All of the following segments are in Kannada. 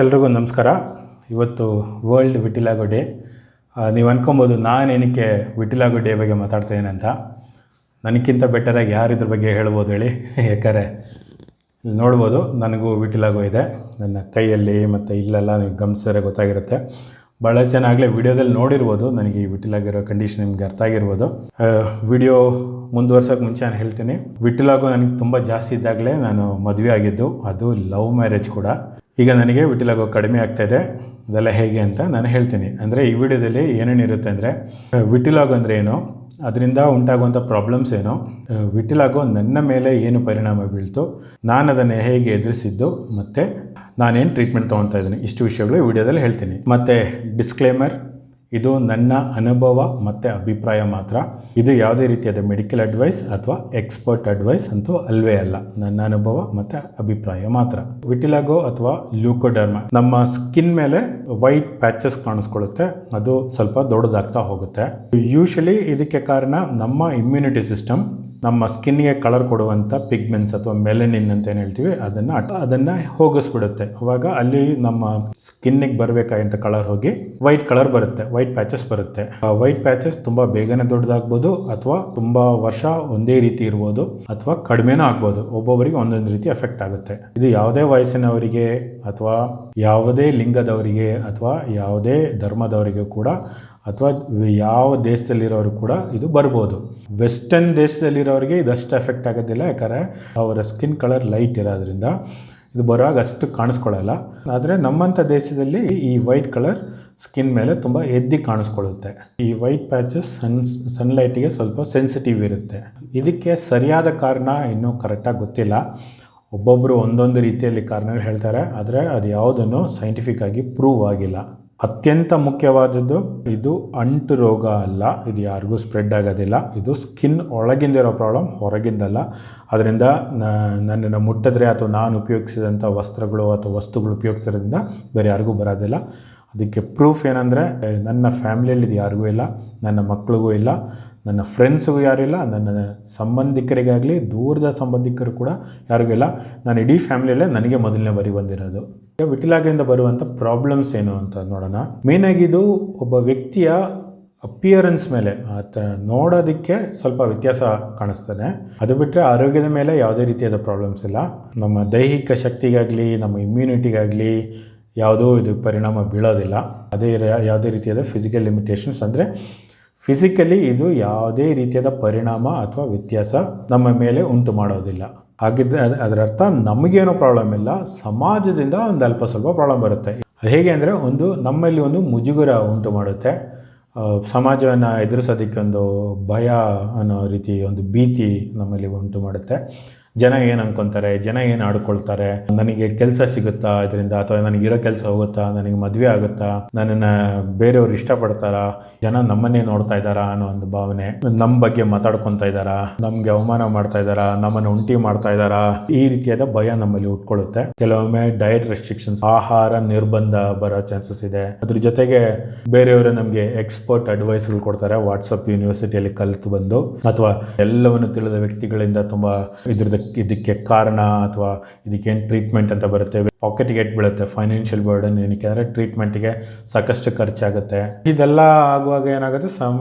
ಎಲ್ರಿಗೂ ನಮಸ್ಕಾರ. ಇವತ್ತು ವರ್ಲ್ಡ್ ವಿಟಿಲಾಗೋ ಡೇ. ನೀವು ಅಂದ್ಕೊಬೋದು ನಾನು ಏನಕ್ಕೆ ವಿಟಿಲಾಗೋ ಡೇ ಬಗ್ಗೆ ಮಾತಾಡ್ತಾಯಿದ್ದೀನಿ ಅಂತ. ನನಗಿಂತ ಬೆಟರಾಗಿ ಯಾರು ಇದ್ರ ಬಗ್ಗೆ ಹೇಳ್ಬೋದು ಹೇಳಿ? ಯಾಕಂದರೆ ಇಲ್ಲಿ ನೋಡ್ಬೋದು, ನನಗೂ ವಿಟಿಲಾಗೋ ಇದೆ ನನ್ನ ಕೈಯಲ್ಲಿ ಮತ್ತು ಇಲ್ಲೆಲ್ಲ ನೀವು ಗಮನಿಸಿದ್ರೆ ಗೊತ್ತಾಗಿರುತ್ತೆ. ಭಾಳ ಜನ ಆಗಲೇ ವಿಡಿಯೋದಲ್ಲಿ ನೋಡಿರ್ಬೋದು. ನನಗೆ ಈ ವಿಟಿಲಾಗಿರೋ ಕಂಡೀಷನ್ ನಿಮ್ಗೆ ಅರ್ಥ ಆಗಿರ್ಬೋದು. ವಿಡಿಯೋ ಮುಂದುವರ್ಸೋಕ್ಕೆ ಮುಂಚೆ ನಾನು ಹೇಳ್ತೀನಿ, ವಿಟಿಲಾಗೋ ನನಗೆ ತುಂಬ ಜಾಸ್ತಿ ಇದ್ದಾಗಲೇ ನಾನು ಮದುವೆ ಆಗಿದ್ದು, ಅದು ಲವ್ ಮ್ಯಾರೇಜ್ ಕೂಡ. ಈಗ ನನಗೆ ವಿಟಿಲಾಗೋ ಕಡಿಮೆ ಆಗ್ತಾಯಿದೆ. ಅದೆಲ್ಲ ಹೇಗೆ ಅಂತ ನಾನು ಹೇಳ್ತೀನಿ. ಅಂದರೆ ಈ ವಿಡಿಯೋದಲ್ಲಿ ಏನೇನಿರುತ್ತೆ ಅಂದರೆ, ವಿಟಿಲಾಗೋ ಅಂದರೆ ಏನು, ಅದರಿಂದ ಉಂಟಾಗುವಂಥ ಪ್ರಾಬ್ಲಮ್ಸ್ ಏನು, ವಿಟಿಲಾಗೋ ನನ್ನ ಮೇಲೆ ಏನು ಪರಿಣಾಮ ಬೀಳ್ತು, ನಾನು ಅದನ್ನು ಹೇಗೆ ಎದುರಿಸಿದ್ದು, ಮತ್ತು ನಾನೇನು ಟ್ರೀಟ್ಮೆಂಟ್ ತೊಗೊತಾ ಇದ್ದೀನಿ, ಇಷ್ಟು ವಿಷಯಗಳು ಈ ವಿಡಿಯೋದಲ್ಲಿ ಹೇಳ್ತೀನಿ. ಮತ್ತು ಡಿಸ್ಕ್ಲೇಮರ್, ಇದು ನನ್ನ ಅನುಭವ ಮತ್ತು ಅಭಿಪ್ರಾಯ ಮಾತ್ರ. ಇದು ಯಾವುದೇ ರೀತಿಯಾದ ಮೆಡಿಕಲ್ ಅಡ್ವೈಸ್ ಅಥವಾ ಎಕ್ಸ್ಪರ್ಟ್ ಅಡ್ವೈಸ್ ಅಂತೂ ಅಲ್ವೇ ಅಲ್ಲ. ನನ್ನ ಅನುಭವ ಮತ್ತು ಅಭಿಪ್ರಾಯ ಮಾತ್ರ. ವಿಟಿಲಾಗೋ ಅಥವಾ ಲ್ಯೂಕೋಡರ್ಮಾ ನಮ್ಮ ಸ್ಕಿನ್ ಮೇಲೆ ವೈಟ್ ಪ್ಯಾಚಸ್ ಕಾಣಿಸ್ಕೊಳ್ಳುತ್ತೆ. ಅದು ಸ್ವಲ್ಪ ದೊಡ್ಡದಾಗ್ತಾ ಹೋಗುತ್ತೆ. ಯೂಶಲಿ ಇದಕ್ಕೆ ಕಾರಣ ನಮ್ಮ ಇಮ್ಯುನಿಟಿ ಸಿಸ್ಟಮ್ ನಮ್ಮ ಸ್ಕಿನ್ಗೆ ಕಲರ್ ಕೊಡುವಂಥ ಪಿಗ್ಮೆಂಟ್ಸ್ ಅಥವಾ ಮೆಲನಿನ್ ಅಂತ ಏನು ಹೇಳ್ತೀವಿ, ಅದನ್ನು ಹೋಗಿಸ್ಬಿಡುತ್ತೆ. ಅವಾಗ ಅಲ್ಲಿ ನಮ್ಮ ಸ್ಕಿನ್ನಿಗೆ ಬರಬೇಕಾದಂಥ ಕಲರ್ ಹೋಗಿ ವೈಟ್ ಕಲರ್ ಬರುತ್ತೆ, ವೈಟ್ ಪ್ಯಾಚಸ್ ಬರುತ್ತೆ. ಆ ವೈಟ್ ಪ್ಯಾಚಸ್ ತುಂಬ ಬೇಗನೆ ದೊಡ್ಡದಾಗ್ಬೋದು, ಅಥವಾ ತುಂಬ ವರ್ಷ ಒಂದೇ ರೀತಿ ಇರ್ಬೋದು, ಅಥವಾ ಕಡಿಮೆನೂ ಆಗ್ಬೋದು. ಒಬ್ಬೊಬ್ಬರಿಗೆ ಒಂದೊಂದು ರೀತಿ ಎಫೆಕ್ಟ್ ಆಗುತ್ತೆ. ಇದು ಯಾವುದೇ ವಯಸ್ಸಿನವರಿಗೆ ಅಥವಾ ಯಾವುದೇ ಲಿಂಗದವರಿಗೆ ಅಥವಾ ಯಾವುದೇ ಧರ್ಮದವರಿಗೆ ಕೂಡ, ಅಥವಾ ಯಾವ ದೇಶದಲ್ಲಿರೋರು ಕೂಡ ಇದು ಬರ್ಬೋದು. ವೆಸ್ಟರ್ನ್ ದೇಶದಲ್ಲಿರೋರಿಗೆ ಇದಷ್ಟು ಎಫೆಕ್ಟ್ ಆಗೋದಿಲ್ಲ, ಯಾಕಂದರೆ ಅವರ ಸ್ಕಿನ್ ಕಲರ್ ಲೈಟ್ ಇರೋದ್ರಿಂದ ಇದು ಬರುವಾಗ ಅಷ್ಟು ಕಾಣಿಸ್ಕೊಳ್ಳಲ್ಲ. ಆದರೆ ನಮ್ಮಂಥ ದೇಶದಲ್ಲಿ ಈ ವೈಟ್ ಕಲರ್ ಸ್ಕಿನ್ ಮೇಲೆ ತುಂಬ ಎದ್ದು ಕಾಣಿಸ್ಕೊಳ್ಳುತ್ತೆ. ಈ ವೈಟ್ ಪ್ಯಾಚಸ್ ಸನ್ಲೈಟಿಗೆ ಸ್ವಲ್ಪ ಸೆನ್ಸಿಟಿವ್ ಇರುತ್ತೆ. ಇದಕ್ಕೆ ಸರಿಯಾದ ಕಾರಣ ಇನ್ನೂ ಕರೆಕ್ಟಾಗಿ ಗೊತ್ತಿಲ್ಲ. ಒಬ್ಬೊಬ್ಬರು ಒಂದೊಂದು ರೀತಿಯಲ್ಲಿ ಕಾರಣಗಳು ಹೇಳ್ತಾರೆ, ಆದರೆ ಅದು ಯಾವುದನ್ನು ಸೈಂಟಿಫಿಕ್ ಆಗಿ ಪ್ರೂವ್ ಆಗಿಲ್ಲ. ಅತ್ಯಂತ ಮುಖ್ಯವಾದದ್ದು, ಇದು ಅಂಟು ರೋಗ ಅಲ್ಲ, ಇದು ಯಾರಿಗೂ ಸ್ಪ್ರೆಡ್ ಆಗೋದಿಲ್ಲ. ಇದು ಸ್ಕಿನ್ ಒಳಗಿಂದಿರೋ ಪ್ರಾಬ್ಲಮ್, ಹೊರಗಿಂದಲ್ಲ. ಅದರಿಂದ ನನ್ನನ್ನು ಮುಟ್ಟಿದ್ರೆ ಅಥವಾ ನಾನು ಉಪಯೋಗಿಸಿದಂಥ ವಸ್ತ್ರಗಳು ಅಥವಾ ವಸ್ತುಗಳು ಉಪಯೋಗಿಸೋದ್ರಿಂದ ಬೇರೆ ಯಾರಿಗೂ ಬರೋದಿಲ್ಲ. ಅದಕ್ಕೆ ಪ್ರೂಫ್ ಏನಂದರೆ, ನನ್ನ ಫ್ಯಾಮಿಲಿಯಲ್ಲಿ ಇದು ಯಾರಿಗೂ ಇಲ್ಲ, ನನ್ನ ಮಕ್ಕಳಿಗೂ ಇಲ್ಲ, ನನ್ನ ಫ್ರೆಂಡ್ಸಿಗೂ ಯಾರೂ ಇಲ್ಲ, ನನ್ನ ಸಂಬಂಧಿಕರಿಗಾಗಲಿ ದೂರದ ಸಂಬಂಧಿಕರು ಕೂಡ ಯಾರಿಗೂ ಇಲ್ಲ. ನಾನು ಇಡೀ ಫ್ಯಾಮಿಲಿಯಲ್ಲೇ ನನಗೆ ಮೊದಲನೇ ಬಾರಿ ಬಂದಿರೋದು. ವಿಟಿಲಾಗೋಯಿಂದ ಬರುವಂಥ ಪ್ರಾಬ್ಲಮ್ಸ್ ಏನು ಅಂತ ನೋಡೋಣ. ಮೇಯ್ನಾಗಿ ಇದು ಒಬ್ಬ ವ್ಯಕ್ತಿಯ ಅಪಿಯರೆನ್ಸ್ ಮೇಲೆ, ನೋಡೋದಕ್ಕೆ ಸ್ವಲ್ಪ ವ್ಯತ್ಯಾಸ ಕಾಣಿಸ್ತಾನೆ. ಅದು ಬಿಟ್ಟರೆ ಆರೋಗ್ಯದ ಮೇಲೆ ಯಾವುದೇ ರೀತಿಯಾದ ಪ್ರಾಬ್ಲಮ್ಸ್ ಇಲ್ಲ. ನಮ್ಮ ದೈಹಿಕ ಶಕ್ತಿಗಾಗಲಿ ನಮ್ಮ ಇಮ್ಯುನಿಟಿಗಾಗಲಿ ಯಾವುದೂ ಇದು ಪರಿಣಾಮ ಬೀಳೋದಿಲ್ಲ. ಅದೇ ಯಾವುದೇ ರೀತಿಯಾದ ಫಿಸಿಕಲ್ ಲಿಮಿಟೇಷನ್ಸ್, ಅಂದರೆ ಫಿಸಿಕಲಿ ಇದು ಯಾವುದೇ ರೀತಿಯಾದ ಪರಿಣಾಮ ಅಥವಾ ವ್ಯತ್ಯಾಸ ನಮ್ಮ ಮೇಲೆ ಉಂಟು ಮಾಡೋದಿಲ್ಲ. ಹಾಗಿದ್ದರೆ ಅದರ ಅರ್ಥ ನಮಗೇನೋ ಪ್ರಾಬ್ಲಮ್ ಇಲ್ಲ, ಸಮಾಜದಿಂದ ಒಂದು ಅಲ್ಪ ಸ್ವಲ್ಪ ಪ್ರಾಬ್ಲಮ್ ಬರುತ್ತೆ. ಹೇಗೆ ಅಂದರೆ, ನಮ್ಮಲ್ಲಿ ಒಂದು ಮುಜುಗರ ಉಂಟು ಮಾಡುತ್ತೆ. ಸಮಾಜವನ್ನು ಎದುರಿಸೋದಕ್ಕೆ ಒಂದು ಭಯ ಅನ್ನೋ ರೀತಿ ಒಂದು ಭೀತಿ ನಮ್ಮಲ್ಲಿ ಉಂಟು ಮಾಡುತ್ತೆ. ಜನ ಏನು ಅನ್ಕೊತಾರೆ, ಜನ ಏನು ಆಡ್ಕೊಳ್ತಾರೆ, ನನಗೆ ಕೆಲಸ ಸಿಗುತ್ತಾ ಇದರಿಂದ, ಅಥವಾ ನನಗಿರೋ ಕೆಲಸ ಹೋಗುತ್ತಾ, ನನಗೆ ಮದುವೆ ಆಗುತ್ತಾ, ನನ್ನನ್ನು ಬೇರೆಯವ್ರು ಇಷ್ಟಪಡ್ತಾರಾ, ಜನ ನಮ್ಮನ್ನೇ ನೋಡ್ತಾ ಇದ್ದಾರಾ ಅನ್ನೋ ಒಂದು ಭಾವನೆ, ನಮ್ಮ ಬಗ್ಗೆ ಮಾತಾಡ್ಕೊತಾ ಇದ್ದಾರಾ, ನಮಗೆ ಅವಮಾನ ಮಾಡ್ತಾ ಇದ್ದಾರಾ, ನಮ್ಮನ್ನು ಉಂಟಿ ಮಾಡ್ತಾ ಇದ್ದಾರಾ, ಈ ರೀತಿಯಾದ ಭಯ ನಮ್ಮಲ್ಲಿ ಉಟ್ಕೊಳ್ಳುತ್ತೆ. ಕೆಲವೊಮ್ಮೆ ಡಯಟ್ ರೆಸ್ಟ್ರಿಕ್ಷನ್ಸ್, ಆಹಾರ ನಿರ್ಬಂಧ ಬರೋ ಚಾನ್ಸಸ್ ಇದೆ. ಅದ್ರ ಜೊತೆಗೆ ಬೇರೆಯವರು ನಮಗೆ ಎಕ್ಸ್ಪರ್ಟ್ ಅಡ್ವೈಸ್ಗಳು ಕೊಡ್ತಾರೆ, ವಾಟ್ಸಪ್ ಯೂನಿವರ್ಸಿಟಿಯಲ್ಲಿ ಕಲಿತು ಬಂದು, ಅಥವಾ ಎಲ್ಲವನ್ನು ತಿಳಿದ ವ್ಯಕ್ತಿಗಳಿಂದ ತುಂಬ ಇದಕ್ಕೆ ಕಾರಣ ಅಥವಾ ಇದಕ್ಕೇನು ಟ್ರೀಟ್ಮೆಂಟ್ ಅಂತ ಬರುತ್ತೆ. ಪಾಕೆಟ್ಗೆ ಬೀಳುತ್ತೆ ಫೈನಾನ್ಷಿಯಲ್ ಬರ್ಡನ್. ಏನಕ್ಕೆ ಅಂದರೆ ಟ್ರೀಟ್ಮೆಂಟ್ಗೆ ಸಾಕಷ್ಟು ಖರ್ಚಾಗುತ್ತೆ. ಇದೆಲ್ಲ ಆಗುವಾಗ ಏನಾಗುತ್ತೆ,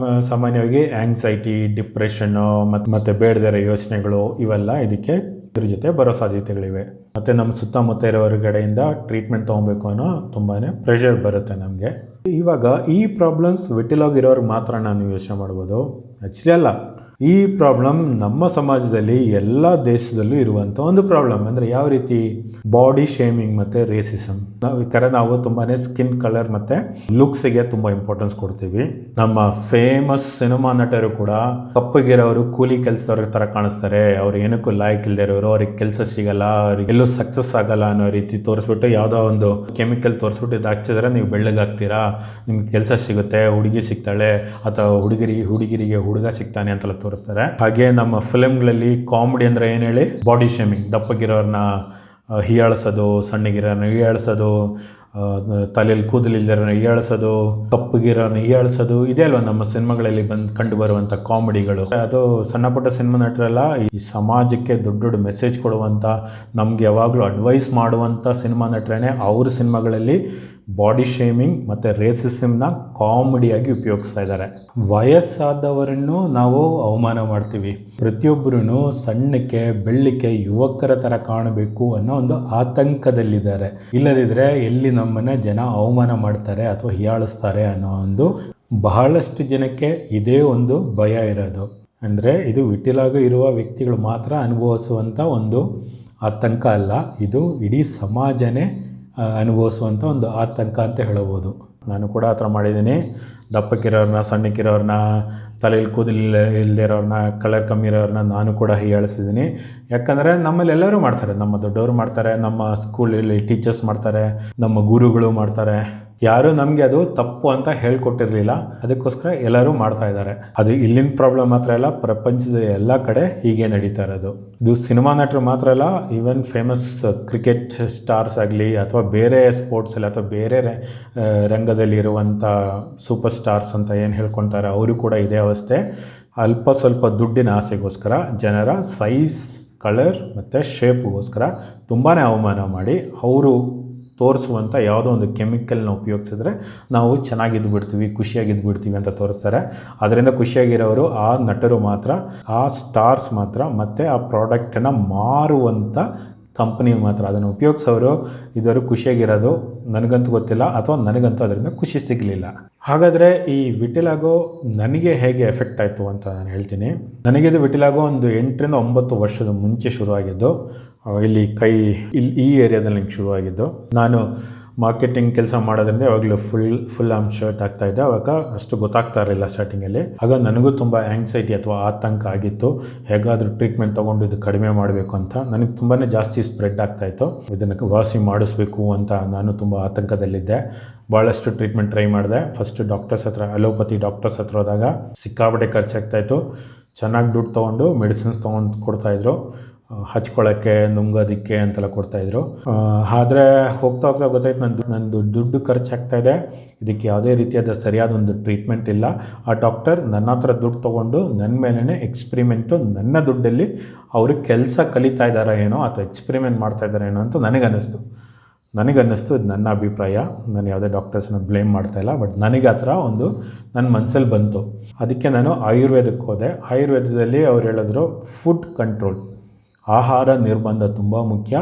ಸಾಮಾನ್ಯವಾಗಿ ಆಂಗ್ಸೈಟಿ, ಡಿಪ್ರೆಷನ್ನು ಮತ್ತು ಬೇಡದಿರೋ ಯೋಚನೆಗಳು, ಇವೆಲ್ಲ ಇದಕ್ಕೆ ಇದ್ರ ಜೊತೆ ಬರೋ ಸಾಧ್ಯತೆಗಳಿವೆ. ಮತ್ತು ನಮ್ಮ ಸುತ್ತಮುತ್ತ ಇರೋರ ಕಡೆಯಿಂದ ಟ್ರೀಟ್ಮೆಂಟ್ ತೊಗೊಬೇಕು ಅನ್ನೋ ತುಂಬಾ ಪ್ರೆಷರ್ ಬರುತ್ತೆ ನಮಗೆ. ಇವಾಗ ಈ ಪ್ರಾಬ್ಲಮ್ಸ್ ವಿಟಿಲಾಗೋ ಇರೋರಿಗೆ ಮಾತ್ರ ನಾನು ಯೋಚನೆ ಮಾಡ್ಬೋದು, ಆ್ಯಕ್ಚುಲಿ ಅಲ್ಲ. ಈ ಪ್ರಾಬ್ಲಮ್ ನಮ್ಮ ಸಮಾಜದಲ್ಲಿ ಎಲ್ಲ ದೇಶದಲ್ಲೂ ಇರುವಂಥ ಒಂದು ಪ್ರಾಬ್ಲಮ್. ಅಂದರೆ ಯಾವ ರೀತಿ, ಬಾಡಿ ಶೇಮಿಂಗ್ ಮತ್ತು ರೇಸಿಸಮ್. ನಾವು ತುಂಬಾ ಸ್ಕಿನ್ ಕಲರ್ ಮತ್ತು ಲುಕ್ಸ್ಗೆ ತುಂಬ ಇಂಪಾರ್ಟೆನ್ಸ್ ಕೊಡ್ತೀವಿ. ನಮ್ಮ ಫೇಮಸ್ ಸಿನಿಮಾ ನಟರು ಕೂಡ ಕಪ್ಪಗಿರೋರು ಕೂಲಿ ಕೆಲಸದವ್ರ ಥರ ಕಾಣಿಸ್ತಾರೆ, ಅವ್ರು ಏನಕ್ಕೂ ಲಾಯಕ್ ಇಲ್ಲದೆ ಇರೋರು, ಅವ್ರಿಗೆ ಕೆಲಸ ಸಿಗಲ್ಲ, ಅವ್ರಿಗೆ ಎಲ್ಲೂ ಸಕ್ಸಸ್ ಆಗಲ್ಲ ಅನ್ನೋ ರೀತಿ ತೋರಿಸ್ಬಿಟ್ಟು, ಯಾವುದೋ ಒಂದು ಕೆಮಿಕಲ್ ತೋರಿಸ್ಬಿಟ್ಟು ಇದು ಹಚ್ಚಿದ್ರೆ ನೀವು ಬೆಳ್ಳಗಾಗ್ತೀರಾ, ನಿಮ್ಗೆ ಕೆಲಸ ಸಿಗುತ್ತೆ, ಹುಡುಗಿ ಸಿಗ್ತಾಳೆ, ಅಥವಾ ಹುಡುಗಿರಿಗೆ ಹುಡುಗ ಸಿಗ್ತಾನೆ ಅಂತೆಲ್ಲ ತೋರಿಸ್ತಾರೆ. ಹಾಗೆ ನಮ್ಮ ಫಿಲಮ್ಗಳಲ್ಲಿ ಕಾಮಿಡಿ ಅಂದರೆ ಏನು ಹೇಳಿ, ಬಾಡಿ ಶೇಮಿಂಗ್, ದಪ್ಪಗಿರೋರನ್ನ ಹೀಯಾಳಿಸೋದು, ಸಣ್ಣಗಿರೋರನ್ನ ಹೀಯಾಳಿಸೋದು, ತಲೆಯಲ್ಲಿ ಕೂದಲಿಲ್ಲದರನ್ನ ಹೀಯಾಳಿಸೋದು, ಕಪ್ಪಗಿರೋನ ಹೀಯಾಳಿಸೋದು, ಇದೇ ಅಲ್ವ ನಮ್ಮ ಸಿನಿಮಾಗಳಲ್ಲಿ ಕಂಡು ಬರುವಂಥ ಕಾಮಿಡಿಗಳು. ಅದು ಸಣ್ಣ ಪುಟ್ಟ ಸಿನಿಮಾ ನಟರೆಲ್ಲ ಈ ಸಮಾಜಕ್ಕೆ ದೊಡ್ಡ ದೊಡ್ಡ ಮೆಸೇಜ್ ಕೊಡುವಂಥ, ನಮ್ಗೆ ಯಾವಾಗಲೂ ಅಡ್ವೈಸ್ ಮಾಡುವಂಥ ಸಿನಿಮಾ ನಟರೇನೆ ಅವ್ರ ಸಿನಿಮಾಗಳಲ್ಲಿ ಬಾಡಿ ಶೇಮಿಂಗ್ ಮತ್ತು ರೇಸಿಸಮ್ನ ಕಾಮಿಡಿಯಾಗಿ ಉಪಯೋಗಿಸ್ತಾ ಇದ್ದಾರೆ. ವಯಸ್ಸಾದವರನ್ನು ನಾವು ಅವಮಾನ ಮಾಡ್ತೀವಿ. ಪ್ರತಿಯೊಬ್ಬರೂ ಸಣ್ಣಕ್ಕೆ ಬೆಳ್ಳಕ್ಕೆ ಯುವಕರ ಥರ ಕಾಣಬೇಕು ಅನ್ನೋ ಒಂದು ಆತಂಕದಲ್ಲಿದ್ದಾರೆ. ಇಲ್ಲದಿದ್ದರೆ ಎಲ್ಲಿ ನಮ್ಮನ್ನು ಜನ ಅವಮಾನ ಮಾಡ್ತಾರೆ ಅಥವಾ ಹೀಯಾಳಿಸ್ತಾರೆ ಅನ್ನೋ ಒಂದು ಬಹಳಷ್ಟು ಜನಕ್ಕೆ ಇದೇ ಒಂದು ಭಯ ಇರೋದು. ಅಂದರೆ ಇದು ವಿಟಿಲಾಗೋ ಇರುವ ವ್ಯಕ್ತಿಗಳು ಮಾತ್ರ ಅನುಭವಿಸುವಂಥ ಒಂದು ಆತಂಕ ಅಲ್ಲ, ಇದು ಇಡೀ ಸಮಾಜನೇ ಅನುಭವಿಸುವಂಥ ಒಂದು ಆತಂಕ ಅಂತ ಹೇಳ್ಬೋದು. ನಾನು ಕೂಡ ಆ ಥರ ಮಾಡಿದ್ದೀನಿ. ದಪ್ಪಕ್ಕಿರೋರನ್ನ, ಸಣ್ಣಕ್ಕಿರೋರನ್ನ, ತಲೆಯಲ್ಲಿ ಕೂದಲಿಲ್ಲ ಇಲ್ಲದಿರೋರನ್ನ, ಕಲರ್ ಕಮ್ಮಿ ಇರೋರನ್ನ ನಾನು ಕೂಡ ಹೀಯಾಳಿಸಿದ್ದೀನಿ. ಯಾಕಂದರೆ ನಮ್ಮಲ್ಲಿ ಎಲ್ಲರೂ ಮಾಡ್ತಾರೆ. ನಮ್ಮ ದೊಡ್ಡವರು ಮಾಡ್ತಾರೆ, ನಮ್ಮ ಸ್ಕೂಲಲ್ಲಿ ಟೀಚರ್ಸ್ ಮಾಡ್ತಾರೆ, ನಮ್ಮ ಗುರುಗಳು ಮಾಡ್ತಾರೆ. ಯಾರೂ ನಮಗೆ ಅದು ತಪ್ಪು ಅಂತ ಹೇಳ್ಕೊಟ್ಟಿರಲಿಲ್ಲ, ಅದಕ್ಕೋಸ್ಕರ ಎಲ್ಲರೂ ಮಾಡ್ತಾ ಇದ್ದಾರೆ. ಅದು ಇಲ್ಲಿನ ಪ್ರಾಬ್ಲಮ್ ಮಾತ್ರ ಅಲ್ಲ, ಪ್ರಪಂಚದ ಎಲ್ಲ ಕಡೆ ಹೀಗೆ ನಡೀತಾ ಇರೋದು. ಇದು ಸಿನಿಮಾ ನಟರು ಮಾತ್ರ ಅಲ್ಲ, ಈವನ್ ಫೇಮಸ್ ಕ್ರಿಕೆಟ್ ಸ್ಟಾರ್ಸ್ ಆಗಲಿ ಅಥವಾ ಬೇರೆ ಸ್ಪೋರ್ಟ್ಸಲ್ಲಿ ಅಥವಾ ಬೇರೆ ರಂಗದಲ್ಲಿ ಇರುವಂಥ ಸೂಪರ್ ಸ್ಟಾರ್ಸ್ ಅಂತ ಏನು ಹೇಳ್ಕೊತಾರೆ, ಅವರು ಕೂಡ ಇದೇ ಅವಸ್ಥೆ. ಅಲ್ಪ ಸ್ವಲ್ಪ ದುಡ್ಡಿನ ಆಸೆಗೋಸ್ಕರ ಜನರ ಸೈಜ್, ಕಲರ್ ಮತ್ತು ಶೇಪ್ಗೋಸ್ಕರ ತುಂಬಾ ಅವಮಾನ ಮಾಡಿ ಅವರು ತೋರಿಸುವಂಥ ಯಾವುದೋ ಒಂದು ಕೆಮಿಕಲ್ನ ಉಪಯೋಗಿಸಿದ್ರೆ ನಾವು ಚೆನ್ನಾಗಿದ್ದು ಬಿಡ್ತೀವಿ, ಖುಷಿಯಾಗಿದ್ದು ಬಿಡ್ತೀವಿ ಅಂತ ತೋರಿಸ್ತಾರೆ. ಅದರಿಂದ ಖುಷಿಯಾಗಿರೋರು ಆ ನಟರು ಮಾತ್ರ, ಆ ಸ್ಟಾರ್ಸ್ ಮಾತ್ರ, ಮತ್ತು ಆ ಪ್ರಾಡಕ್ಟನ್ನು ಮಾರುವಂಥ ಕಂಪ್ನಿ ಮಾತ್ರ. ಅದನ್ನು ಉಪಯೋಗಿಸೋರು ಇದುವರೆಗೂ ಖುಷಿಯಾಗಿರೋದು ನನಗಂತೂ ಗೊತ್ತಿಲ್ಲ, ಅಥವಾ ನನಗಂತೂ ಅದರಿಂದ ಖುಷಿ ಸಿಗಲಿಲ್ಲ. ಹಾಗಾದರೆ ಈ ವಿಟಿಲಾಗೋ ನನಗೆ ಹೇಗೆ ಎಫೆಕ್ಟ್ ಆಯಿತು ಅಂತ ನಾನು ಹೇಳ್ತೀನಿ. ನನಗಿದು ವಿಟಿಲಾಗೋ ಒಂದು 8 ರಿಂದ 9 ವರ್ಷದ ಮುಂಚೆ ಶುರುವಾಗಿದ್ದು. ಇಲ್ಲಿ ಈ ಏರಿಯಾದಲ್ಲಿ ನನಗೆ ಶುರುವಾಗಿದ್ದು. ನಾನು ಮಾರ್ಕೆಟಿಂಗ್ ಕೆಲಸ ಮಾಡೋದ್ರಿಂದ ಯಾವಾಗಲೂ ಫುಲ್ ಆರ್ಮ್ ಶರ್ಟ್ ಆಗ್ತಾಯಿದ್ದೆ. ಅವಾಗ ಅಷ್ಟು ಗೊತ್ತಾಗ್ತಾ ಇರಲಿಲ್ಲ ಸ್ಟಾರ್ಟಿಂಗಲ್ಲಿ. ಆಗ ನನಗೂ ತುಂಬ ಆ್ಯಂಗ್ಸೈಟಿ ಅಥವಾ ಆತಂಕ ಆಗಿತ್ತು. ಹೇಗಾದರೂ ಟ್ರೀಟ್ಮೆಂಟ್ ತೊಗೊಂಡು ಇದು ಕಡಿಮೆ ಮಾಡಬೇಕು ಅಂತ. ನನಗೆ ತುಂಬಾ ಜಾಸ್ತಿ ಸ್ಪ್ರೆಡ್ ಆಗ್ತಾಯಿತ್ತು. ಇದನ್ನು ವಾಸಿ ಮಾಡಿಸ್ಬೇಕು ಅಂತ ನಾನು ತುಂಬ ಆತಂಕದಲ್ಲಿದ್ದೆ. ಭಾಳಷ್ಟು ಟ್ರೀಟ್ಮೆಂಟ್ ಟ್ರೈ ಮಾಡಿದೆ. ಫಸ್ಟ್ ಡಾಕ್ಟರ್ಸ್ ಹತ್ರ, ಅಲೋಪತಿ ಡಾಕ್ಟರ್ಸ್ ಹತ್ರ ಹೋದಾಗ ಸಿಕ್ಕಾಪಟ್ಟೆ ಖರ್ಚಾಗ್ತಾಯಿತ್ತು. ಚೆನ್ನಾಗಿ ದುಡ್ಡು ತೊಗೊಂಡು ಮೆಡಿಸಿನ್ಸ್ ತೊಗೊಂಡು ಕೊಡ್ತಾಯಿದ್ರು. ಹಚ್ಕೊಳ್ಳೋಕ್ಕೆ, ನುಂಗೋದಕ್ಕೆ ಅಂತೆಲ್ಲ ಕೊಡ್ತಾಯಿದ್ರು. ಆದರೆ ಹೋಗ್ತಾ ಗೊತ್ತಾಯ್ತು ನಂದು ದುಡ್ಡು ಖರ್ಚಾಗ್ತಾಯಿದೆ, ಇದಕ್ಕೆ ಯಾವುದೇ ರೀತಿಯಾದ ಸರಿಯಾದ ಒಂದು ಟ್ರೀಟ್ಮೆಂಟ್ ಇಲ್ಲ. ಆ ಡಾಕ್ಟರ್ ನನ್ನ ಹತ್ರ ದುಡ್ಡು ತೊಗೊಂಡು ನನ್ನ ಮೇಲೇ ಎಕ್ಸ್ಪೆರಿಮೆಂಟು, ನನ್ನ ದುಡ್ಡಲ್ಲಿ ಅವರು ಕೆಲಸ ಕಲಿತಾ ಇದ್ದಾರಾ ಏನೋ ಅಥವಾ ಎಕ್ಸ್ಪೆರಿಮೆಂಟ್ ಮಾಡ್ತಾ ಇದ್ದಾರೆ ಏನೋ ಅಂತ ನನಗನ್ನಿಸ್ತು. ಇದು ನನ್ನ ಅಭಿಪ್ರಾಯ. ನಾನು ಯಾವುದೇ ಡಾಕ್ಟರ್ಸನ್ನ ಬ್ಲೇಮ್ ಮಾಡ್ತಾಯಿಲ್ಲ, ಬಟ್ ನನಗೆ ಆ ಥರ ಒಂದು ನನ್ನ ಮನಸ್ಸಲ್ಲಿ ಬಂತು. ಅದಕ್ಕೆ ನಾನು ಆಯುರ್ವೇದಕ್ಕೆ ಹೋದೆ. ಆಯುರ್ವೇದದಲ್ಲಿ ಅವ್ರು ಹೇಳಿದ್ರು ಫುಡ್ ಕಂಟ್ರೋಲ್, ಆಹಾರ ನಿರ್ಬಂಧ ತುಂಬ ಮುಖ್ಯ.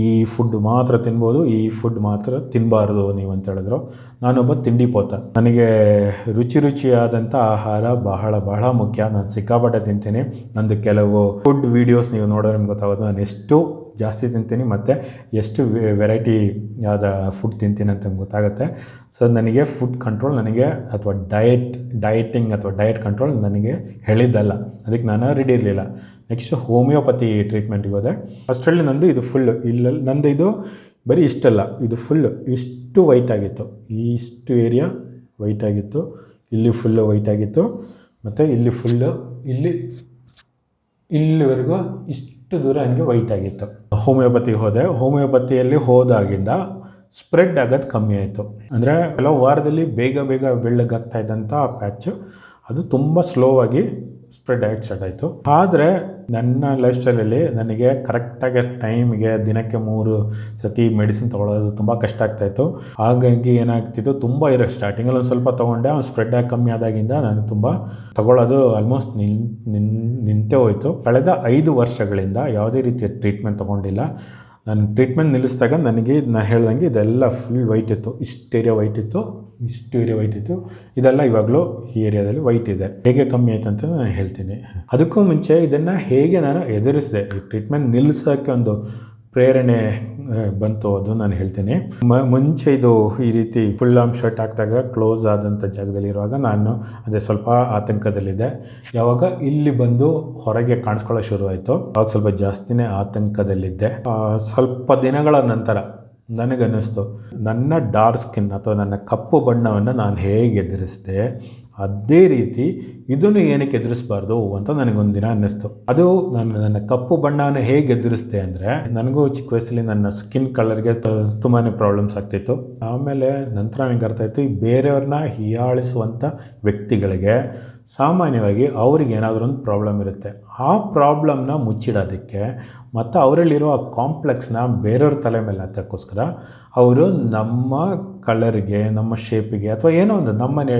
ಈ ಫುಡ್ ಮಾತ್ರ ತಿನ್ಬೋದು, ಈ ಫುಡ್ ಮಾತ್ರ ತಿನ್ನಬಾರ್ದು ನೀವು ಅಂತ ಹೇಳಿದ್ರು. ನಾನೊಬ್ಬ ತಿಂಡಿ ಪೋತ. ನನಗೆ ರುಚಿಯಾದಂಥ ಆಹಾರ ಬಹಳ ಮುಖ್ಯ. ನಾನು ಸಿಕ್ಕಾಪಟ್ಟೆ ತಿಂತೀನಿ. ನಂದು ಕೆಲವು ಫುಡ್ ವೀಡಿಯೋಸ್ ನೀವು ನೋಡೋದು ನಿಮ್ಗೆ ಗೊತ್ತಾಗೋದು ನಾನು ಎಷ್ಟು ಜಾಸ್ತಿ ತಿಂತೀನಿ ಮತ್ತು ಎಷ್ಟು ವೆರೈಟಿ ಯಾವ್ದು ಫುಡ್ ತಿಂತೀನಿ ಅಂತ ನಿಮ್ಗೆ ಗೊತ್ತಾಗುತ್ತೆ. ಸೊ ನನಗೆ ಫುಡ್ ಕಂಟ್ರೋಲ್ ಅಥವಾ ಡಯಟಿಂಗ್ ಅಥವಾ ಡಯಟ್ ಕಂಟ್ರೋಲ್ ನನಗೆ ಹೇಳಿದ್ದಲ್ಲ. ಅದಕ್ಕೆ ನಾನು ರೆಡಿ ಇರಲಿಲ್ಲ. ನೆಕ್ಸ್ಟ್ ಹೋಮಿಯೋಪತಿ ಟ್ರೀಟ್ಮೆಂಟಿಗೆ ಹೋದೆ. ಅಷ್ಟರಲ್ಲಿ ಇದು ಫುಲ್ಲು ನಂದು ಇದು ಬರೀ ಇಷ್ಟಲ್ಲ, ಇದು ಫುಲ್ಲು ಇಷ್ಟು ವೈಟ್ ಆಗಿತ್ತು. ಇಷ್ಟು ಏರಿಯಾ ವೈಟ್ ಆಗಿತ್ತು, ಇಲ್ಲಿ ಫುಲ್ಲು ವೈಟ್ ಆಗಿತ್ತು, ಮತ್ತು ಇಲ್ಲಿ ಫುಲ್ಲು ಇಲ್ಲಿವರೆಗೂ ಇಷ್ಟು ದೂರ ನನಗೆ ವೈಟ್ ಆಗಿತ್ತು. ಹೋಮಿಯೋಪತಿಗೆ ಹೋದೆ. ಹೋಮಿಯೋಪತಿಯಲ್ಲಿ ಹೋದಾಗಿಂದ ಸ್ಪ್ರೆಡ್ ಆಗೋದು ಕಮ್ಮಿ ಆಯಿತು. ಅಂದರೆ ಕೆಲವು ವಾರದಲ್ಲಿ ಬೇಗ ಬೆಳ್ಳಗಾಗ್ತಾ ಇದ್ದಂಥ ಆ ಪ್ಯಾಚು ಅದು ತುಂಬ ಸ್ಲೋ ಆಗಿ ಸ್ಪ್ರೆಡ್ ಆಗಿ ಸ್ಟಾರ್ಟ್ ಆಯಿತು. ಆದರೆ ನನ್ನ ಲೈಫ್ ಸ್ಟೈಲಲ್ಲಿ ನನಗೆ ಕರೆಕ್ಟಾಗಿ ಟೈಮಿಗೆ ದಿನಕ್ಕೆ 3 ಸತಿ ಮೆಡಿಸಿನ್ ತೊಗೊಳ್ಳೋದು ತುಂಬ ಕಷ್ಟ ಆಗ್ತಾಯಿತ್ತು. ಹಾಗಾಗಿ ಏನಾಗ್ತಿತ್ತು, ತುಂಬ ಸ್ಟಾರ್ಟಿಂಗಲ್ಲಿ ಒಂದು ಸ್ವಲ್ಪ ತೊಗೊಂಡೆ, ಅವ್ನು ಸ್ಪ್ರೆಡ್ ಆಗಿ ಕಮ್ಮಿ ಆದಾಗಿಂದ ನಾನು ತುಂಬ ತೊಗೊಳ್ಳೋದು ಆಲ್ಮೋಸ್ಟ್ ನಿಂತೇ ಹೋಯಿತು. ಕಳೆದ 5 ವರ್ಷಗಳಿಂದ ಯಾವುದೇ ರೀತಿಯ ಟ್ರೀಟ್ಮೆಂಟ್ ತೊಗೊಂಡಿಲ್ಲ. ನಾನು ಟ್ರೀಟ್ಮೆಂಟ್ ನಿಲ್ಲಿಸಿದಾಗ ನಾನು ಹೇಳ್ದಂಗೆ ಇದೆಲ್ಲ ಫುಲ್ ವೈಟ್ ಇತ್ತು. ಇಷ್ಟು ಏರಿಯಾ ವೈಟ್ ಇತ್ತು, ಇದೆಲ್ಲ ಇವಾಗಲೂ ಈ ಏರಿಯಾದಲ್ಲಿ ವೈಟ್ ಇದೆ. ಹೇಗೆ ಕಮ್ಮಿ ಆಯಿತು ಅಂತ ನಾನು ಹೇಳ್ತೀನಿ. ಅದಕ್ಕೂ ಮುಂಚೆ ಇದನ್ನು ಹೇಗೆ ನಾನು ಎದುರಿಸಿದೆ, ಈ ಟ್ರೀಟ್ಮೆಂಟ್ ನಿಲ್ಲಿಸೋಕ್ಕೆ ಒಂದು ಪ್ರೇರಣೆ ಬಂತು ಅದು ನಾನು ಹೇಳ್ತೀನಿ. ಮುಂಚೆ ಇದು ಈ ರೀತಿ ಫುಲ್ ಆರ್ಮ್ ಶರ್ಟ್ ಹಾಕಿದಾಗ ಕ್ಲೋಸ್ ಆದಂಥ ಜಾಗದಲ್ಲಿರುವಾಗ ನಾನು ಅದೇ ಸ್ವಲ್ಪ ಆತಂಕದಲ್ಲಿದ್ದೆ. ಯಾವಾಗ ಇಲ್ಲಿ ಬಂದು ಹೊರಗೆ ಕಾಣಿಸ್ಕೊಳ್ಳೋ ಶುರು ಆಯಿತು, ಆವಾಗ ಸ್ವಲ್ಪ ಜಾಸ್ತಿನೇ ಆತಂಕದಲ್ಲಿದ್ದೆ. ಸ್ವಲ್ಪ ದಿನಗಳ ನಂತರ ನನಗನ್ನಿಸ್ತು ನನ್ನ ಡಾರ್ಕ್ ಸ್ಕಿನ್ ಅಥವಾ ನನ್ನ ಕಪ್ಪು ಬಣ್ಣವನ್ನು ನಾನು ಹೇಗೆ ಎದುರಿಸಿದೆ ಅದೇ ರೀತಿ ಇದನ್ನು ಏನಕ್ಕೆ ಎದುರಿಸಬಾರ್ದು ಅಂತ ನನಗೊಂದಿನ ಅನ್ನಿಸ್ತು. ಅದು ನನ್ನ ಕಪ್ಪು ಬಣ್ಣವನ್ನು ಹೇಗೆ ಎದುರಿಸಿದೆ ಅಂದರೆ, ನನಗೂ ಚಿಕ್ಕ ವಯಸ್ಸಲ್ಲಿ ನನ್ನ ಸ್ಕಿನ್ ಕಲರ್ಗೆ ತುಂಬಾ ಪ್ರಾಬ್ಲಮ್ಸ್ ಆಗ್ತಿತ್ತು. ಆಮೇಲೆ ನಂತರ ನನಗೆ ಅರ್ಥ ಆಯಿತು, ಈ ಬೇರೆಯವ್ರನ್ನ ಹೀಯಾಳಿಸುವಂಥ ವ್ಯಕ್ತಿಗಳಿಗೆ ಸಾಮಾನ್ಯವಾಗಿ ಅವ್ರಿಗೆ ಏನಾದರೂ ಒಂದು ಪ್ರಾಬ್ಲಮ್ ಇರುತ್ತೆ. ಆ ಪ್ರಾಬ್ಲಮ್ನ ಮುಚ್ಚಿಡೋದಕ್ಕೆ ಮತ್ತು ಅವರಲ್ಲಿರೋ ಆ ಕಾಂಪ್ಲೆಕ್ಸ್ನ ಬೇರೆಯವ್ರ ತಲೆ ಮೇಲೆ ಹಾಕೋಕ್ಕೋಸ್ಕರ ಅವರು ನಮ್ಮ ಕಲರ್ಗೆ, ನಮ್ಮ ಶೇಪಿಗೆ ಅಥವಾ ಏನೋ ಒಂದು ನಮ್ಮನೆ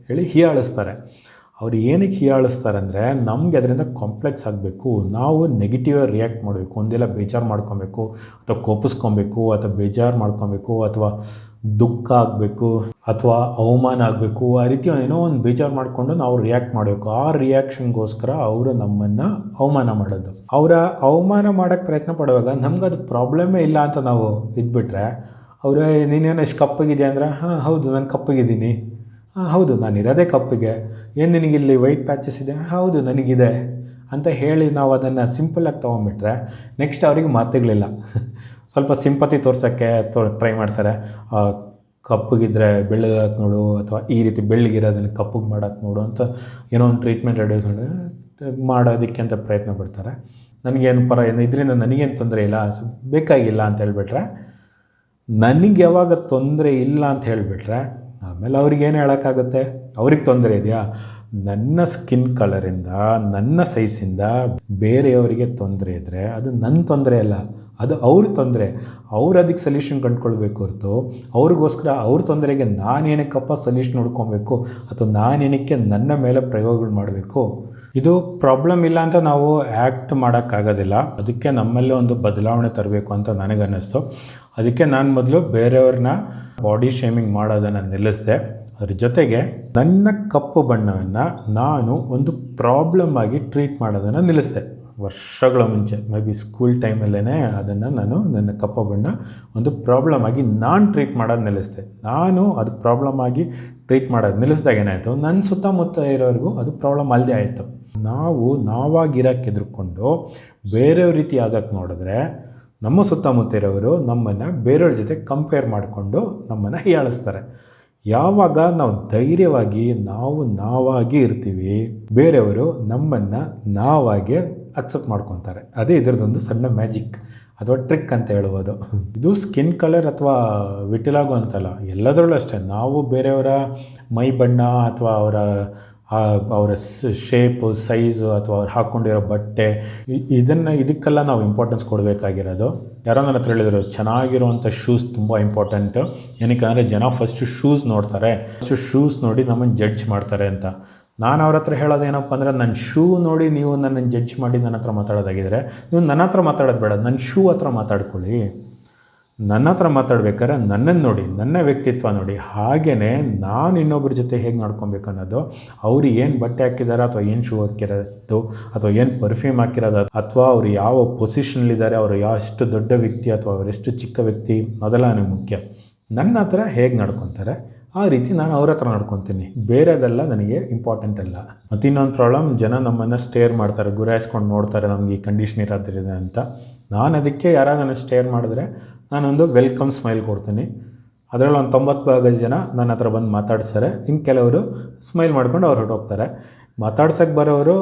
ಹೇಳಿ ಹೀಯಾಳಿಸ್ತಾರೆ. ಅವ್ರು ಏನಕ್ಕೆ ಹೀಯಾಳಿಸ್ತಾರೆ ಅಂದರೆ, ನಮಗೆ ಅದರಿಂದ ಕಾಂಪ್ಲೆಕ್ಸ್ ಆಗಬೇಕು, ನಾವು ನೆಗೆಟಿವ್ ರಿಯಾಕ್ಟ್ ಮಾಡಬೇಕು, ಒಂದೆಲ್ಲ ಬೇಜಾರು ಮಾಡ್ಕೊಬೇಕು ಅಥವಾ ಕೋಪಿಸ್ಕೊಬೇಕು ಅಥವಾ ಬೇಜಾರು ಮಾಡ್ಕೊಬೇಕು ಅಥವಾ ದುಃಖ ಆಗಬೇಕು ಅಥವಾ ಅವಮಾನ ಆಗಬೇಕು, ಆ ರೀತಿ ಏನೋ ಒಂದು ಬೇಜಾರು ಮಾಡಿಕೊಂಡು ನಾವು ರಿಯಾಕ್ಟ್ ಮಾಡಬೇಕು. ಆ ರಿಯಾಕ್ಷನ್ಗೋಸ್ಕರ ಅವರು ನಮ್ಮನ್ನು ಅವಮಾನ ಮಾಡೋದು. ಅವರ ಅವಮಾನ ಮಾಡೋಕ್ಕೆ ಪ್ರಯತ್ನ ಪಡುವಾಗ ನಮ್ಗೆ ಅದು ಪ್ರಾಬ್ಲಮ್ಮೇ ಇಲ್ಲ ಅಂತ ನಾವು ಇದ್ಬಿಟ್ರೆ, ಅವರು ನೀನೇನು ಎಷ್ಟು ಕಪ್ಪಗಿದೆಯಾ ಅಂದರೆ, ಹಾಂ ಹೌದು ನಾನು ಕಪ್ಪಗಿದ್ದೀನಿ, ಹಾಂ ಹೌದು ನಾನು ಇರೋದೇ ಕಪ್ಪಿಗೆ, ಏನು ನಿನಗಿಲ್ಲಿ ವೈಟ್ ಪ್ಯಾಚಸ್ ಇದೆ, ಹೌದು ನನಗಿದೆ ಅಂತ ಹೇಳಿ ನಾವು ಅದನ್ನು ಸಿಂಪಲ್ಲಾಗಿ ತೊಗೊಂಬಿಟ್ರೆ ನೆಕ್ಸ್ಟ್ ಅವರಿಗೆ ಮಾತುಗಳಿಲ್ಲ. ಸ್ವಲ್ಪ ಸಿಂಪತಿ ತೋರ್ಸೋಕ್ಕೆ ಟ್ರೈ ಮಾಡ್ತಾರೆ. ಕಪ್ಪಗಿದ್ದರೆ ಬೆಳ್ಳಗಾಕಿ ನೋಡು ಅಥವಾ ಈ ರೀತಿ ಬೆಳ್ಳಗಿರೋದನ್ನು ಕಪ್ಪಗೆ ಮಾಡೋಕ್ಕೆ ನೋಡು ಅಂತ ಏನೋ ಒಂದು ಟ್ರೀಟ್ಮೆಂಟ್ ರೆಡ್ಯೂಸ್ ಮಾಡೋದಕ್ಕೆ ಅಂತ ಪ್ರಯತ್ನ ಪಡ್ತಾರೆ. ನನಗೇನು ಇದರಿಂದ ನನಗೇನು ತೊಂದರೆ ಇಲ್ಲ, ಬೇಕಾಗಿಲ್ಲ ಅಂತ ಹೇಳಿಬಿಟ್ರೆ, ನನಗೆ ಯಾವಾಗ ತೊಂದರೆ ಇಲ್ಲ ಅಂತ ಹೇಳಿಬಿಟ್ರೆ ಆಮೇಲೆ ಅವ್ರಿಗೇನು ಹೇಳೋಕ್ಕಾಗುತ್ತೆ? ಅವ್ರಿಗೆ ತೊಂದರೆ ಇದೆಯಾ? ನನ್ನ ಸ್ಕಿನ್ ಕಲರಿಂದ, ನನ್ನ ಸೈಜಿಂದ ಬೇರೆಯವರಿಗೆ ತೊಂದರೆ ಇದ್ದರೆ ಅದು ನನ್ನ ತೊಂದರೆ ಅಲ್ಲ, ಅದು ಅವ್ರ ತೊಂದರೆ. ಅವ್ರು ಅದಕ್ಕೆ ಸೊಲ್ಯೂಷನ್ ಕಂಡುಕೊಳ್ಬೇಕು ಹೊರತು ಅವ್ರಿಗೋಸ್ಕರ ಅವ್ರ ತೊಂದರೆಗೆ ನಾನೇನಕ್ಕಪ್ಪ ಸೊಲ್ಯೂಷನ್ ಹುಡ್ಕೊಬೇಕು ಅಥವಾ ನಾನೇನಕ್ಕೆ ನನ್ನ ಮೇಲೆ ಪ್ರಯೋಗಗಳು ಮಾಡಬೇಕು? ಇದು ಪ್ರಾಬ್ಲಮ್ ಇಲ್ಲ ಅಂತ ನಾವು ಆ್ಯಕ್ಟ್ ಮಾಡೋಕ್ಕಾಗೋದಿಲ್ಲ. ಅದಕ್ಕೆ ನಮ್ಮಲ್ಲೇ ಒಂದು ಬದಲಾವಣೆ ತರಬೇಕು ಅಂತ ನನಗನ್ನಿಸ್ತು. ಅದಕ್ಕೆ ನಾನು ಮೊದಲು ಬೇರೆಯವ್ರನ್ನ ಬಾಡಿ ಶೇಮಿಂಗ್ ಮಾಡೋದನ್ನು ನಿಲ್ಲಿಸಿದೆ. ಅದ್ರ ಜೊತೆಗೆ ನನ್ನ ಕಪ್ಪು ಬಣ್ಣವನ್ನು ನಾನು ಒಂದು ಪ್ರಾಬ್ಲಮ್ ಆಗಿ ಟ್ರೀಟ್ ಮಾಡೋದನ್ನು ನಿಲ್ಲಿಸಿದೆ. ವರ್ಷಗಳ ಮುಂಚೆ ಮೇ ಬಿ ಸ್ಕೂಲ್ ಟೈಮಲ್ಲೇ ಅದನ್ನು ನಾನು ನನ್ನ ಕಪ್ಪು ಬಣ್ಣ ಒಂದು ಪ್ರಾಬ್ಲಮ್ ಆಗಿ ನಾನು ಟ್ರೀಟ್ ಮಾಡೋದು ನಿಲ್ಲಿಸಿದೆ. ನಾನು ಅದು ಪ್ರಾಬ್ಲಮ್ ಆಗಿ ಟ್ರೀಟ್ ಮಾಡೋದು ನಿಲ್ಲಿಸಿದಾಗ ಏನಾಯಿತು, ನನ್ನ ಸುತ್ತಮುತ್ತ ಇರೋರಿಗೂ ಅದು ಪ್ರಾಬ್ಲಮ್ ಅಲ್ಲದೆ ಆಯಿತು. ನಾವು ನಾವಾಗಿರೋಕ್ಕೆ ಎದುರ್ಕೊಂಡು ಬೇರೆಯವ್ರ ರೀತಿ ಆಗಕ್ಕೆ ನೋಡಿದ್ರೆ ನಮ್ಮ ಸುತ್ತಮುತ್ತ ಇರೋರು ನಮ್ಮನ್ನು ಬೇರೆಯವ್ರ ಜೊತೆ ಕಂಪೇರ್ ಮಾಡಿಕೊಂಡು ನಮ್ಮನ್ನು ಹೀಯಾಳಿಸ್ತಾರೆ. ಯಾವಾಗ ನಾವು ಧೈರ್ಯವಾಗಿ ನಾವಾಗಿ ಇರ್ತೀವಿ, ಬೇರೆಯವರು ನಮ್ಮನ್ನು ನಾವಾಗೆ ಅಕ್ಸೆಪ್ಟ್ ಮಾಡ್ಕೊತಾರೆ. ಅದೇ ಇದರದೊಂದು ಸಣ್ಣ ಮ್ಯಾಜಿಕ್ ಅಥವಾ ಟ್ರಿಕ್ ಅಂತ ಹೇಳ್ಬೋದು. ಇದು ಸ್ಕಿನ್ ಕಲರ್ ಅಥವಾ ವಿಟಿಲಾಗೋ ಅಂತಲ್ಲ, ಎಲ್ಲದರಲ್ಲೂ ಅಷ್ಟೇ. ನಾವು ಬೇರೆಯವರ ಮೈ ಬಣ್ಣ ಅಥವಾ ಅವರ ಶೇಪು, ಸೈಜು ಅಥವಾ ಅವ್ರು ಹಾಕ್ಕೊಂಡಿರೋ ಬಟ್ಟೆ, ಇದಕ್ಕೆಲ್ಲ ನಾವು ಇಂಪಾರ್ಟೆನ್ಸ್ ಕೊಡಬೇಕಾಗಿರೋದು. ಯಾರೋ ನನ್ನ ಹತ್ರ ಹೇಳಿದರು, ಚೆನ್ನಾಗಿರುವಂಥ ಶೂಸ್ ತುಂಬ ಇಂಪಾರ್ಟೆಂಟು. ಏನಕ್ಕೆ ಅಂದರೆ ಜನ ಫಸ್ಟು ಶೂಸ್ ನೋಡ್ತಾರೆ, ಶೂಸ್ ನೋಡಿ ನಮ್ಮನ್ನು ಜಡ್ಜ್ ಮಾಡ್ತಾರೆ ಅಂತ. ನಾನು ಅವ್ರ ಹತ್ರ ಹೇಳೋದೇನಪ್ಪ ಅಂದರೆ, ನನ್ನ ಶೂ ನೋಡಿ ನೀವು ನನ್ನನ್ನು ಜಡ್ಜ್ ಮಾಡಿ ನನ್ನ ಹತ್ರ ಮಾತಾಡೋದಾಗಿದ್ದರೆ ನೀವು ನನ್ನ ಹತ್ರ ಮಾತಾಡೋದು ಬೇಡ, ನನ್ನ ಶೂ ಹತ್ರ ಮಾತಾಡ್ಕೊಳ್ಳಿ. ನನ್ನ ಹತ್ರ ಮಾತಾಡ್ಬೇಕಾದ್ರೆ ನನ್ನನ್ನು ನೋಡಿ, ನನ್ನ ವ್ಯಕ್ತಿತ್ವ ನೋಡಿ. ಹಾಗೆಯೇ ನಾನು ಇನ್ನೊಬ್ಬರ ಜೊತೆ ಹೇಗೆ ನಡ್ಕೊಬೇಕು ಅನ್ನೋದು, ಅವರು ಏನು ಬಟ್ಟೆ ಹಾಕಿದ್ದಾರೆ ಅಥವಾ ಏನು ಶೂ ಹಾಕಿರೋದು ಅಥವಾ ಏನು ಪರ್ಫ್ಯೂಮ್ ಹಾಕಿರೋದು ಅಥವಾ ಅವರು ಯಾವ ಪೊಸಿಷನ್ಲಿದ್ದಾರೆ, ಅವರು ಎಷ್ಟು ದೊಡ್ಡ ವ್ಯಕ್ತಿ ಅಥವಾ ಅವರೆಷ್ಟು ಚಿಕ್ಕ ವ್ಯಕ್ತಿ, ಅದೆಲ್ಲ ನನಗೆ ಮುಖ್ಯ. ನನ್ನ ಹತ್ರ ಹೇಗೆ ನಡ್ಕೊತಾರೆ ಆ ರೀತಿ ನಾನು ಅವ್ರ ಹತ್ರ ನಡ್ಕೊತೀನಿ. ಬೇರೆದೆಲ್ಲ ನನಗೆ ಇಂಪಾರ್ಟೆಂಟ್ ಅಲ್ಲ. ಮತ್ತು ಇನ್ನೊಂದು ಪ್ರಾಬ್ಲಮ್, ಜನ ನಮ್ಮನ್ನು ಸ್ಟೇರ್ ಮಾಡ್ತಾರೆ, ಗುರಾಯಿಸ್ಕೊಂಡು ನೋಡ್ತಾರೆ ನಮಗೆ ಈ ಕಂಡೀಷನ್ ಇರೋದ್ರಿಂದ ಅಂತ. ನಾನು ಅದಕ್ಕೆ ಯಾರು ನನ್ನ ಸ್ಟೇರ್ ಮಾಡಿದ್ರೆ ನಾನೊಂದು ವೆಲ್ಕಮ್ ಸ್ಮೈಲ್ ಕೊಡ್ತೀನಿ. ಅದರಲ್ಲಿ ಒಂದು 90% ಜನ ನನ್ನ ಹತ್ರ ಬಂದು ಮಾತಾಡ್ತಾರೆ. ಇನ್ನು ಕೆಲವರು ಸ್ಮೈಲ್ ಮಾಡ್ಕೊಂಡು ಅವ್ರು ಹೊರಟೋಗ್ತಾರೆ. ಮಾತಾಡ್ಸೋಕ್ಕೆ ಬರೋರು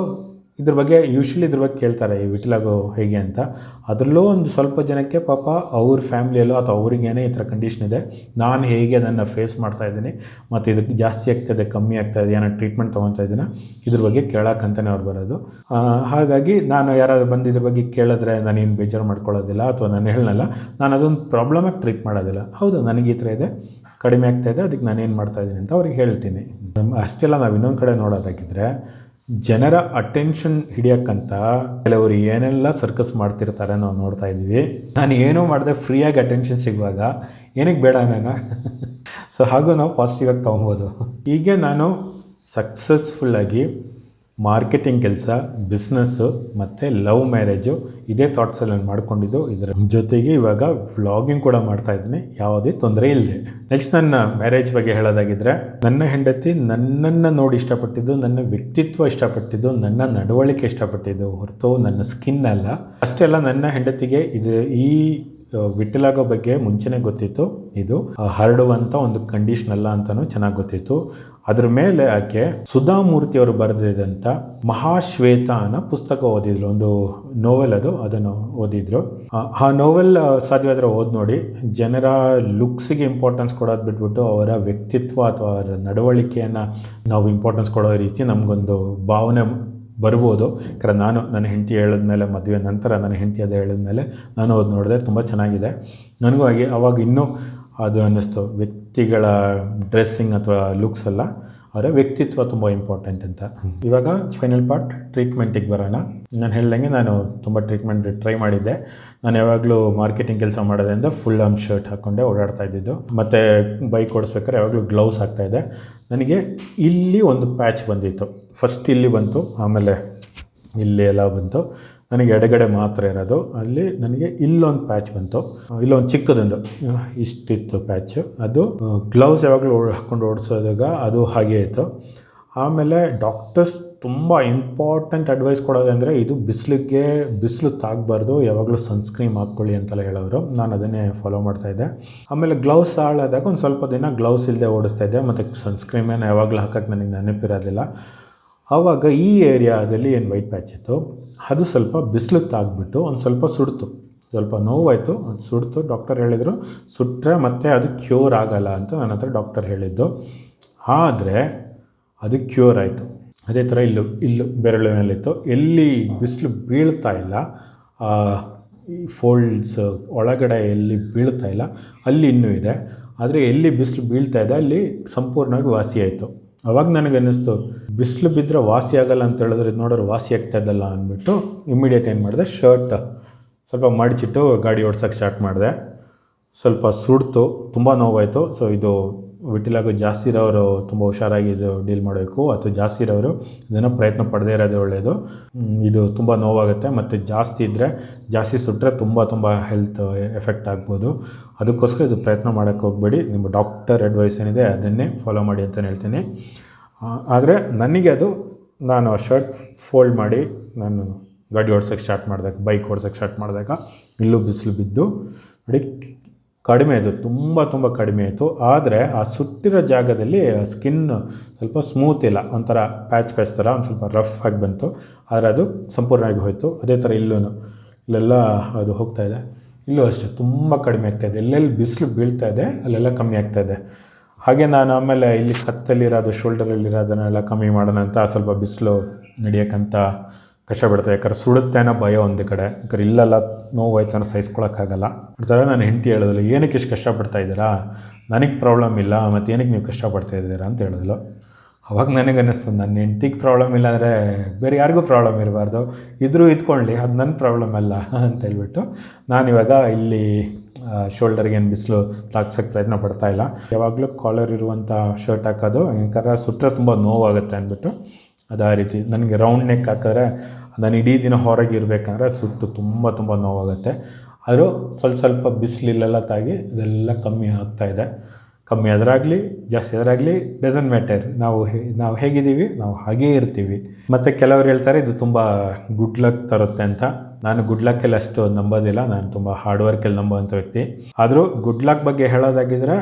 ಇದ್ರ ಬಗ್ಗೆ ಇದ್ರ ಬಗ್ಗೆ ಕೇಳ್ತಾರೆ, ಈ ವಿಟಿಲಾಗೋ ಹೇಗೆ ಅಂತ. ಅದರಲ್ಲೂ ಒಂದು ಸ್ವಲ್ಪ ಜನಕ್ಕೆ ಪಾಪ ಅವ್ರ ಫ್ಯಾಮ್ಲಿಯಲ್ಲೋ ಅಥವಾ ಅವ್ರಿಗೇನೇ ಈ ಥರ ಕಂಡೀಷನ್ ಇದೆ, ನಾನು ಹೇಗೆ ಅದನ್ನು ಫೇಸ್ ಮಾಡ್ತಾಯಿದ್ದೀನಿ ಮತ್ತು ಇದಕ್ಕೆ ಜಾಸ್ತಿ ಆಗ್ತಾಯಿದೆ ಕಮ್ಮಿ ಆಗ್ತಾಯಿದೆ, ಏನೋ ಟ್ರೀಟ್ಮೆಂಟ್ ತೊಗೊತಾ ಇದ್ದೀನಿ, ಇದ್ರ ಬಗ್ಗೆ ಕೇಳೋಕ್ಕಂತಲೇ ಅವ್ರು ಬರೋದು. ಹಾಗಾಗಿ ನಾನು ಯಾರಾದ್ರು ಬಂದು ಇದ್ರ ಬಗ್ಗೆ ಕೇಳಿದ್ರೆ ನಾನೇನು ಬೇಜಾರು ಮಾಡ್ಕೊಳ್ಳೋದಿಲ್ಲ ಅಥವಾ ನಾನು ಹೇಳಲ್ಲ, ನಾನು ಅದೊಂದು ಪ್ರಾಬ್ಲಮಾಗಿ ಟ್ರೀಟ್ ಮಾಡೋದಿಲ್ಲ. ಹೌದು, ನನಗೆ ಈ ಥರ ಇದೆ, ಕಡಿಮೆ ಆಗ್ತಾಯಿದೆ, ಅದಕ್ಕೆ ನಾನೇನು ಮಾಡ್ತಾಯಿದ್ದೀನಿ ಅಂತ ಅವ್ರಿಗೆ ಹೇಳ್ತೀನಿ. ಅಷ್ಟೆಲ್ಲ ನಾವು ಇನ್ನೊಂದು ಕಡೆ ನೋಡೋದಾಗಿದ್ದರೆ, ಜನರ ಅಟೆನ್ಷನ್ ಹಿಡಿಯೋಕ್ಕಂತ ಕೆಲವರು ಏನೆಲ್ಲ ಸರ್ಕಸ್ ಮಾಡ್ತಿರ್ತಾರೆ ನಾವು ನೋಡ್ತಾ ಇದ್ವಿ. ನಾನು ಏನೂ ಮಾಡಿದೆ ಫ್ರೀಯಾಗಿ ಅಟೆನ್ಷನ್ ಸಿಗುವಾಗ ಏನಕ್ಕೆ ಬೇಡ ನಾನು ಸೊ ಹಾಗೂ ನಾವು ಪಾಸಿಟಿವಾಗಿ ತೊಗೊಬೋದು. ಹೀಗೆ ನಾನು ಸಕ್ಸಸ್ಫುಲ್ಲಾಗಿ ಮಾರ್ಕೆಟಿಂಗ್ ಕೆಲಸ, ಬಿಸ್ನೆಸ್ಸು ಮತ್ತು ಲವ್ ಮ್ಯಾರೇಜು ಇದೇ ಥಾಟ್ಸಲ್ಲಿ ನಾನು ಮಾಡ್ಕೊಂಡಿದ್ದು. ಇದರ ಜೊತೆಗೆ ಇವಾಗ ವ್ಲಾಗಿಂಗ್ ಕೂಡ ಮಾಡ್ತಾಯಿದ್ದೀನಿ, ಯಾವುದೇ ತೊಂದರೆ ಇಲ್ಲದೆ. ನೆಕ್ಸ್ಟ್ ನನ್ನ ಮ್ಯಾರೇಜ್ ಬಗ್ಗೆ ಹೇಳೋದಾಗಿದ್ದರೆ, ನನ್ನ ಹೆಂಡತಿ ನನ್ನನ್ನು ನೋಡಿ ಇಷ್ಟಪಟ್ಟಿದ್ದು, ನನ್ನ ವ್ಯಕ್ತಿತ್ವ ಇಷ್ಟಪಟ್ಟಿದ್ದು, ನನ್ನ ನಡವಳಿಕೆ ಇಷ್ಟಪಟ್ಟಿದ್ದು ಹೊರತು ನನ್ನ ಸ್ಕಿನ್ ಅಲ್ಲ. ಅಷ್ಟೆಲ್ಲ ನನ್ನ ಹೆಂಡತಿಗೆ ಈ ವಿಟಿಲಾಗೋ ಬಗ್ಗೆ ಮುಂಚೆನೇ ಗೊತ್ತಿತ್ತು. ಇದು ಹರಡುವಂಥ ಒಂದು ಕಂಡೀಷನ್ ಅಲ್ಲ ಅಂತಲೂ ಚೆನ್ನಾಗಿ ಗೊತ್ತಿತ್ತು. ಅದ್ರ ಮೇಲೆ ಆಕೆ ಸುಧಾಮೂರ್ತಿ ಅವರು ಬರೆದಿದ್ದಂಥ ಮಹಾಶ್ವೇತ ಅನ್ನೋ ಪುಸ್ತಕ ಓದಿದ್ರು. ಒಂದು ನೋವೆಲ್ ಅದನ್ನು ಓದಿದ್ರು. ಆ ನೋವೆಲ್ ಸಾಧ್ಯವಾದರೆ ಓದಿ ನೋಡಿ. ಜನರ ಲುಕ್ಸಿಗೆ ಇಂಪಾರ್ಟೆನ್ಸ್ ಕೊಡೋದು ಬಿಟ್ಬಿಟ್ಟು ಅವರ ವ್ಯಕ್ತಿತ್ವ ಅಥವಾ ಅವರ ನಡವಳಿಕೆಯನ್ನು ನಾವು ಇಂಪಾರ್ಟೆನ್ಸ್ ಕೊಡೋ ರೀತಿ ನಮಗೊಂದು ಭಾವನೆ ಬರ್ಬೋದು. ಯಾಕಂದರೆ ನಾನು ನನ್ನ ಹೆಂಡತಿ ಹೇಳಿದ್ಮೇಲೆ, ಮದುವೆ ನಂತರ ನನ್ನ ಹೆಂಡತಿ ಅದೇ ಹೇಳಿದ್ಮೇಲೆ ನಾನು ಓದಿ ನೋಡಿದೆ. ತುಂಬ ಚೆನ್ನಾಗಿದೆ. ನನಗೂ ಹಾಗೆ ಅವಾಗ ಇನ್ನೂ ಅದು ಅನ್ನಿಸ್ತು, ವ್ಯಕ್ತಿಗಳ ಡ್ರೆಸ್ಸಿಂಗ್ ಅಥವಾ ಲುಕ್ಸ್ ಅಲ್ಲ, ಅವರ ವ್ಯಕ್ತಿತ್ವ ತುಂಬ ಇಂಪಾರ್ಟೆಂಟ್ ಅಂತ. ಇವಾಗ ಫೈನಲ್ ಪಾರ್ಟ್ ಟ್ರೀಟ್ಮೆಂಟಿಗೆ ಬರೋಣ. ನಾನು ಹೇಳ್ದಂಗೆ ನಾನು ತುಂಬ ಟ್ರೀಟ್ಮೆಂಟ್ ಟ್ರೈ ಮಾಡಿದ್ದೆ. ನಾನು ಯಾವಾಗಲೂ ಮಾರ್ಕೆಟಿಂಗ್ ಕೆಲಸ ಮಾಡೋದ್ರಿಂದ ಫುಲ್ ಆರ್ಮ್ ಶರ್ಟ್ ಹಾಕ್ಕೊಂಡೆ ಓಡಾಡ್ತಾ ಇದ್ದಿದ್ದು. ಮತ್ತು ಬೈಕ್ ಓಡಿಸ್ಬೇಕಾದ್ರೆ ಯಾವಾಗಲೂ ಗ್ಲೌಸ್ ಹಾಕ್ತಾಯಿದ್ದೆ. ನನಗೆ ಇಲ್ಲಿ ಒಂದು ಪ್ಯಾಚ್ ಬಂದಿತ್ತು. ಫಸ್ಟ್ ಇಲ್ಲಿ ಬಂತು, ಆಮೇಲೆ ಇಲ್ಲಿ ಎಲ್ಲ ಬಂತು. ನನಗೆ ಎಡಗಡೆ ಮಾತ್ರ ಇರೋದು. ಅಲ್ಲಿ ನನಗೆ ಇಲ್ಲೊಂದು ಪ್ಯಾಚ್ ಬಂತು, ಇಲ್ಲೊಂದು ಚಿಕ್ಕದೊಂದು ಇಷ್ಟಿತ್ತು ಪ್ಯಾಚ್. ಅದು ಗ್ಲೌಸ್ ಯಾವಾಗಲೂ ಹಾಕ್ಕೊಂಡು ಓಡಿಸೋದಾಗ ಅದು ಹಾಗೇ ಇತ್ತು. ಆಮೇಲೆ ಡಾಕ್ಟರ್ಸ್ ತುಂಬ ಇಂಪಾರ್ಟೆಂಟ್ ಅಡ್ವೈಸ್ ಕೊಡೋದಂದರೆ ಇದು ಬಿಸಿಲು ತಾಗಬಾರ್ದು, ಯಾವಾಗಲೂ ಸನ್ಸ್ಕ್ರೀನ್ ಹಾಕ್ಕೊಳ್ಳಿ ಅಂತೆಲ್ಲ ಹೇಳೋರು. ನಾನು ಅದನ್ನೇ ಫಾಲೋ ಮಾಡ್ತಾಯಿದ್ದೆ. ಆಮೇಲೆ ಗ್ಲೌಸ್ ಹಾಳಾದಾಗ ಒಂದು ಸ್ವಲ್ಪ ದಿನ ಗ್ಲೌಸ್ ಇಲ್ಲದೆ ಓಡಿಸ್ತಾಯಿದ್ದೆ. ಮತ್ತು ಸನ್ಸ್ಕ್ರೀಮೇನು ಯಾವಾಗಲೂ ಹಾಕೋಕ್ಕೆ ನನಗೆ ನೆನಪಿರೋದಿಲ್ಲ. ಆವಾಗ ಈ ಏರಿಯಾದಲ್ಲಿ ಏನು ವೈಟ್ ಪ್ಯಾಚ್ ಇತ್ತು ಅದು ಸ್ವಲ್ಪ ಬಿಸಿಲು ತಾಗ್ಬಿಟ್ಟು ಒಂದು ಸ್ವಲ್ಪ ಸುಡ್ತು. ಸ್ವಲ್ಪ ನೋವಾಯಿತು, ಅದು ಸುಡ್ತು. ಡಾಕ್ಟರ್ ಹೇಳಿದರು ಸುಟ್ಟರೆ ಮತ್ತೆ ಅದು ಕ್ಯೂರ್ ಆಗಲ್ಲ ಅಂತ ನನ್ನ ಹತ್ರ ಡಾಕ್ಟರ್ ಹೇಳಿದ್ದು. ಆದರೆ ಅದು ಕ್ಯೂರ್ ಆಯಿತು. ಅದೇ ಥರ ಇಲ್ಲೂ ಬೆರಳು ಮೇಲಿತ್ತು. ಎಲ್ಲಿ ಬಿಸಿಲು ಬೀಳ್ತಾ ಇಲ್ಲ, ಈ ಫೋಲ್ಡ್ಸ್ ಒಳಗಡೆ ಎಲ್ಲಿ ಬೀಳ್ತಾ ಇಲ್ಲ ಅಲ್ಲಿ ಇನ್ನೂ ಇದೆ. ಆದರೆ ಎಲ್ಲಿ ಬಿಸಿಲು ಬೀಳ್ತಾ ಇದೆ ಅಲ್ಲಿ ಸಂಪೂರ್ಣವಾಗಿ ವಾಸಿ ಆಯಿತು. ಅವಾಗ ನನಗೆ ಅನ್ನಿಸ್ತು, ಬಿಸಿಲು ಬಿದ್ದರೆ ವಾಸಿ ಆಗಲ್ಲ ಅಂತ ಹೇಳಿದ್ರೆ ಇದು ನೋಡೋರು ವಾಸಿ ಆಗ್ತಾ ಇದ್ದಲ್ಲ ಅಂದ್ಬಿಟ್ಟು ಇಮ್ಮಿಡಿಯೇಟ್ ಏನು ಮಾಡಿದೆ, ಶರ್ಟ್ ಸ್ವಲ್ಪ ಮಡಚಿಟ್ಟು ಗಾಡಿ ಓಡ್ಸೋಕ್ಕೆ ಸ್ಟಾರ್ಟ್ ಮಾಡಿದೆ. ಸ್ವಲ್ಪ ಸುಡ್ತು, ತುಂಬ ನೋವಾಯಿತು. ಸೊ ಇದು ವಿಟಿಲಾಗೋ ಜಾಸ್ತಿ ಇರೋರು ತುಂಬ ಹುಷಾರಾಗಿ ಇದು ಡೀಲ್ ಮಾಡಬೇಕು, ಅಥವಾ ಜಾಸ್ತಿ ಇರೋರು ಇದನ್ನು ಪ್ರಯತ್ನ ಪಡದೇ ಇರೋದೇ ಒಳ್ಳೆಯದು. ಇದು ತುಂಬ ನೋವಾಗುತ್ತೆ, ಮತ್ತು ಜಾಸ್ತಿ ಸುಟ್ಟರೆ ತುಂಬ ಹೆಲ್ತ್ ಎಫೆಕ್ಟ್ ಆಗ್ಬೋದು. ಅದಕ್ಕೋಸ್ಕರ ಇದು ಪ್ರಯತ್ನ ಮಾಡೋಕ್ಕೆ ಹೋಗಬೇಡಿ. ನಿಮ್ಮ ಡಾಕ್ಟರ್ ಅಡ್ವೈಸ್ ಏನಿದೆ ಅದನ್ನೇ ಫಾಲೋ ಮಾಡಿ ಅಂತ ಹೇಳ್ತೀನಿ. ಆದರೆ ನನಗೆ ನಾನು ಶರ್ಟ್ ಫೋಲ್ಡ್ ಮಾಡಿ ನಾನು ಗಾಡಿ ಓಡ್ಸೋಕ್ಕೆ ಸ್ಟಾರ್ಟ್ ಮಾಡಿದಾಗ, ಬೈಕ್ ಓಡ್ಸೋಕ್ಕೆ ಸ್ಟಾರ್ಟ್ ಮಾಡಿದಾಗ ಇಲ್ಲೂ ಬಿಸಿಲು ಬಿದ್ದು ನೋಡಿ ಕಡಿಮೆ ಆಯಿತು, ತುಂಬ ಕಡಿಮೆ ಆಯಿತು. ಆದರೆ ಆ ಸುಟ್ಟಿರೋ ಜಾಗದಲ್ಲಿ ಸ್ಕಿನ್ ಸ್ವಲ್ಪ ಸ್ಮೂತ್ ಇಲ್ಲ, ಒಂಥರ ಪ್ಯಾಚ್ ಥರ ಒಂದು ಸ್ವಲ್ಪ ರಫ್ ಆಗಿ ಬಂತು. ಆದರೆ ಅದು ಸಂಪೂರ್ಣವಾಗಿ ಹೋಯಿತು. ಅದೇ ಥರ ಇಲ್ಲೆಲ್ಲ ಅದು ಹೋಗ್ತಾಯಿದೆ. ಇಲ್ಲೂ ಅಷ್ಟೇ ತುಂಬ ಕಡಿಮೆ ಆಗ್ತಾಯಿದೆ. ಎಲ್ಲೆಲ್ಲಿ ಬಿಸಿಲು ಬೀಳ್ತಾಯಿದೆ ಅಲ್ಲೆಲ್ಲ ಕಮ್ಮಿ ಆಗ್ತಾಯಿದೆ. ಹಾಗೆ ನಾನು ಆಮೇಲೆ ಇಲ್ಲಿ ಕತ್ತಲ್ಲಿರೋದು, ಶೋಲ್ಡರಲ್ಲಿರೋದನ್ನೆಲ್ಲ ಕಮ್ಮಿ ಮಾಡೋಣ ಅಂತ ಸ್ವಲ್ಪ ಬಿಸಿಲು ನಡೆಯೋಕ್ಕಂತ ಕಷ್ಟಪಡ್ತಾರೆ. ಯಾಕಂದ್ರೆ ಸುಡುತ್ತೆ ಅನ್ನೋ ಭಯ ಒಂದು ಕಡೆ, ಯಾಕಂದ್ರೆ ಇಲ್ಲೆಲ್ಲ ನೋವಾಯ್ತು ಅನ್ನೋ ಸಹಿಸ್ಕೊಳಕ್ಕಾಗಲ್ಲ. ಆ ಥರ ನಾನು ಹೆಂಡತಿ ಹೇಳೋದಿಲ್ಲ, ಏನಕ್ಕೆ ಇಷ್ಟು ಕಷ್ಟಪಡ್ತಾ ಇದ್ದೀರಾ, ನನಗೆ ಪ್ರಾಬ್ಲಮ್ ಇಲ್ಲ, ಮತ್ತು ಏನಕ್ಕೆ ನೀವು ಕಷ್ಟಪಡ್ತಾ ಇದ್ದೀರಾ ಅಂತ ಹೇಳಿದ್ಲು. ಅವಾಗ ನನಗೆ ಅನ್ನಿಸ್ತು, ನನ್ನ ಹೆಂಡ್ತಿಗೆ ಪ್ರಾಬ್ಲಮ್ ಇಲ್ಲ ಅಂದರೆ ಬೇರೆ ಯಾರಿಗೂ ಪ್ರಾಬ್ಲಮ್ ಇರಬಾರ್ದು, ಇದ್ರೂ ಇದ್ಕೊಳ್ಳಿ, ಅದು ನನ್ನ ಪ್ರಾಬ್ಲಮ್ ಅಲ್ಲ ಅಂತ ಹೇಳ್ಬಿಟ್ಟು ನಾನಿವಾಗ ಇಲ್ಲಿ ಶೋಲ್ಡರ್ಗೆ ಏನು ಬಿಸಿಲು ತಾಗ್ಸೋಕ್ಕೆ ಪ್ರಯತ್ನ ಪಡ್ತಾ ಇಲ್ಲ. ಯಾವಾಗಲೂ ಕಾಲರ್ ಇರುವಂಥ ಶರ್ಟ್ ಹಾಕೋದು, ಯಾಕಂದ್ರೆ ಸುಟ್ಟರೆ ತುಂಬ ನೋವಾಗುತ್ತೆ ಅಂದ್ಬಿಟ್ಟು ಅದು ಆ ರೀತಿ. ನನಗೆ ರೌಂಡ್ ನೆಕ್ ಹಾಕಿದ್ರೆ ನಾನು ಇಡೀ ದಿನ ಹೊರಗೆ ಇರಬೇಕಂದ್ರೆ ಸುಟ್ಟು ತುಂಬ ನೋವಾಗುತ್ತೆ. ಆದರೂ ಸ್ವಲ್ಪ ಬಿಸಿಲಿಲ್ಲೆಲ್ಲ ತಾಗಿ ಇದೆಲ್ಲ ಕಮ್ಮಿ ಆಗ್ತಾಯಿದೆ. ಕಮ್ಮಿ ಅದರಾಗಲಿ ಜಾಸ್ತಿ ಅದರಾಗಲಿ ಡಸಂಟ್ ಮ್ಯಾಟರ್, ನಾವು ಹೇಗಿದ್ದೀವಿ ನಾವು ಹಾಗೇ ಇರ್ತೀವಿ. ಮತ್ತು ಕೆಲವರು ಹೇಳ್ತಾರೆ ಇದು ತುಂಬ ಗುಡ್ ಲಕ್ ತರುತ್ತೆ ಅಂತ. ನಾನು ಗುಡ್ ಲಕ್ಕಲ್ಲಿ ಅಷ್ಟು ನಂಬೋದಿಲ್ಲ, ನಾನು ತುಂಬ ಹಾರ್ಡ್ ವರ್ಕಲ್ಲಿ ನಂಬೋವಂಥ ವ್ಯಕ್ತಿ. ಆದರೂ ಗುಡ್ ಲಕ್ ಬಗ್ಗೆ ಹೇಳೋದಾಗಿದ್ದರೆ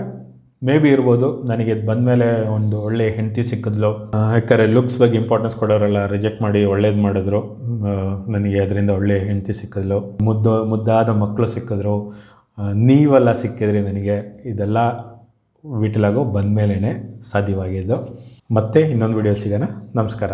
ಮೇ ಬಿ ಇರ್ಬೋದು. ನನಗೆ ಬಂದಮೇಲೆ ಒಂದು ಒಳ್ಳೆ ಹೆಂಡತಿ ಸಿಕ್ಕಿದ್ಲು. ಯಾಕಂದರೆ ಲುಕ್ಸ್ ಬಗ್ಗೆ ಇಂಪಾರ್ಟೆನ್ಸ್ ಕೊಡೋರೆಲ್ಲ ರಿಜೆಕ್ಟ್ ಮಾಡಿ ಒಳ್ಳೇದು ಮಾಡಿದ್ರು. ನನಗೆ ಅದರಿಂದ ಒಳ್ಳೆ ಹೆಂಡತಿ ಸಿಕ್ಕಿದ್ಲು, ಮುದ್ದಾದ ಮಕ್ಕಳು ಸಿಕ್ಕಿದ್ರು, ನೀವೆಲ್ಲ ಸಿಕ್ಕಿದ್ರಿ ನನಗೆ. ಇದೆಲ್ಲ ವಿಟಿಲಾಗೋ ಬಂದಮೇಲೇ ಸಾಧ್ಯವಾಗಿದ್ದು. ಮತ್ತೆ ಇನ್ನೊಂದು ವಿಡಿಯೋ ಸಿಗೋಣ. ನಮಸ್ಕಾರ.